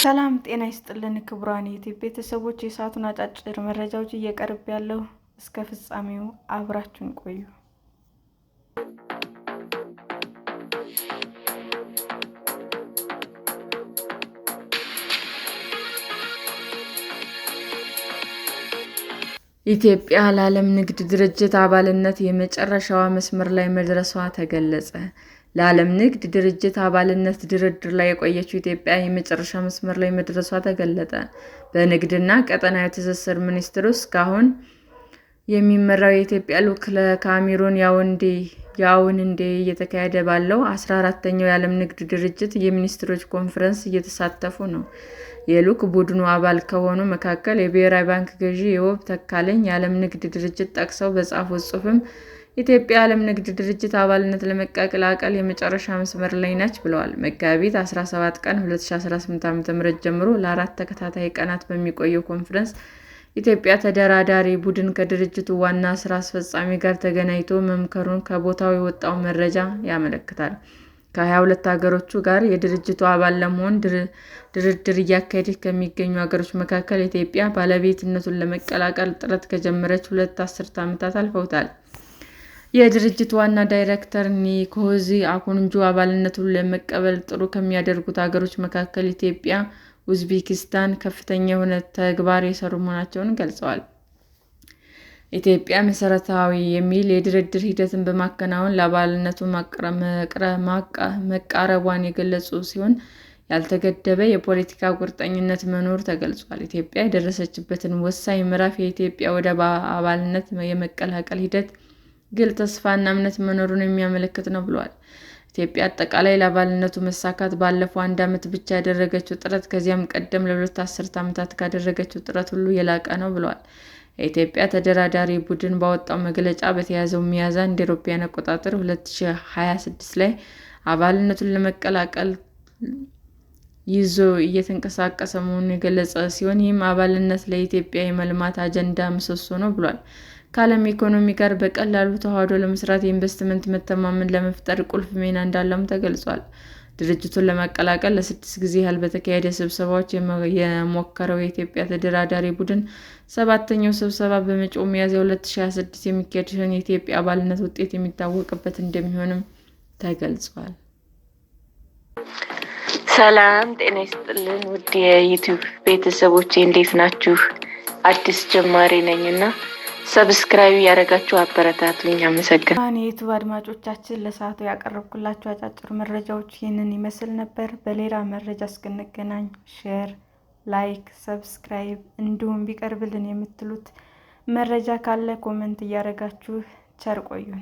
ሰላም ጤና ይስጥልን ክቡራን የዩቲዩብ ቤተሰቦች፣ የሰዓቱን አጫጭር መረጃዎች እየቀርብ ያለው እስከ ፍጻሜው አብራችሁን ቆዩ። ኢትዮጵያ ለዓለም ንግድ ድርጅት አባልነት የመጨረሻዋ መስመር ላይ መድረሷ ተገለጸ። ለዓለም ንግድ ድርጅት አባልነት ድርድር ላይ የቆየችው ኢትዮጵያ የመጨረሻ መስመር ላይ መድረሷ ተገለጠ። በንግድና ቀጠናዊ ትስስር ሚኒስቴር እስካሁን የሚመራው የኢትዮጵያ ልዑክ ለካሜሩን ያውንዴ እየተካሄደ ባለው 14ኛው የዓለም ንግድ ድርጅት የሚኒስትሮች ኮንፈረንስ እየተሳተፉ ነው። የልዑክ ቡድኑ አባል ከሆኑ መካከል የብሔራዊ ባንክ ገዢ ኢዮብ ተካልኝ የዓለም ንግድ ድርጅት ጠቅሰው በጻፉት ጽሑፍም ኢትዮጵያ የዓለም ንግድ ድርጅት አባልነት ለመቀላቀል የመጨረሻ መስመር ላይ ነች ብለዋል። መጋቢት 17 ቀን 2018 ዓ.ም ጀምሮ ለ4 ተከታታይ ቀናት በሚቆየው ኮንፈረንስ ኢትዮጵያ ተደራዳሪ ቡድን ከድርጅቱ ዋና ሥራ አስፈጻሚ ጋር ተገናኝቶ መምከሩን ከቦታው የወጣው መረጃ ያመለክታል። ከ22 ሀገሮች ጋር የድርጅቱ አባል ለመሆን ድርድር እያካሄደች ከሚገኙ ሀገሮች መካከል ኢትዮጵያ ባለቤትነቱን ለመቀላቀል ጥረት ከጀመረች 2 አስርት ዓመታት አልፈዋታል። የድርጅቱ ዋና ዳይሬክተር ኒኮዚ አኩንጆ አባልነቱን ለመቀበል ጥረት ከሚያደርጉት ሀገሮች መካከል ኢትዮጵያ፣ ኡዝቤኪስታን ከፍተኛ የሆነ ተግባር የሰሩ መሆናቸውን ገልጸዋል። ኢትዮጵያ መሰረታዊ የሚል የድርድር ሂደትን በማከናወን ለአባልነቱ መቃረቧን የገለጹ ሲሆን ያልተገደበ የፖለቲካ ቁርጠኝነት መኖሩ ተገልጿል። ኢትዮጵያ የደረሰችበትን ወሳኝ ምዕራፍ የኢትዮጵያ ወደ አባልነት የመቀላቀል ሂደት ግልጽ ተስፋና እምነት መኖሩን የሚያመለክት ነው ብለዋል። ኢትዮጵያ አጠቃላይ ለአባልነቱ መሳካት ባለፈው 1 ዓመት ብቻ ያደረገችው ጥረት ከዚያም ቀደም ለ2 አስርት ዓመታት ካደረገችው ጥረት ሁሉ የላቀ ነው ብለዋል። የኢትዮጵያ ተደራዳሪ ቡድን ባወጣው መግለጫ በተያዘው ሚያዝያ እ.ኤ.አ. 2026 ላይ አባልነቱን ለመቀላቀል ይዞ እየተንቀሳቀሰ መሆኑን የገለጸ ሲሆን ይህም አባልነት ለኢትዮጵያ የመልማት አጀንዳ ምሰሶ ነው ብሏል። ከዓለም ኢኮኖሚ ጋር በቀላሉ ተዋህዶ ለመስራት የኢንቨስትመንት መተማመን ለመፍጠር ቁልፍ ሚና እንዳለውም ተገልጿል። ድርጅቱን ለመቀላቀል ለ6 ጊዜ ያህል በተካሄዱ ስብሰባዎች የሞከረው የኢትዮጵያ ተደራዳሪ ቡድን 7ኛው ስብሰባ በመጪው ሚያዝያ 2026 የሚካሄድ ሲሆን የኢትዮጵያ አባልነት ውጤት የሚታወቅበት እንደሚሆንም ተገልጿል። ሰላም ጤና ይስጥልን ውድ የዩቲዩብ ቤተሰቦቼ እንዴት ናችሁ? አዲስ ጀማሪ ነኝና ሰብስክራይብ ያደረጋችሁ አበረታቱኝ። አመሰግናለሁ። የዩቲዩብ አድማጮቻችን ለሰዓቱ ያቀረብኩላችሁ አጫጭር መረጃዎች ይህንን ይመስል ነበር። በሌላ መረጃ እስክንገናኝ ሼር፣ ላይክ፣ ሰብስክራይብ እንዲሁም ቢቀርብልን የምትሉት መረጃ ካለ ኮሜንት እያደረጋችሁ ቸር ቆዩን።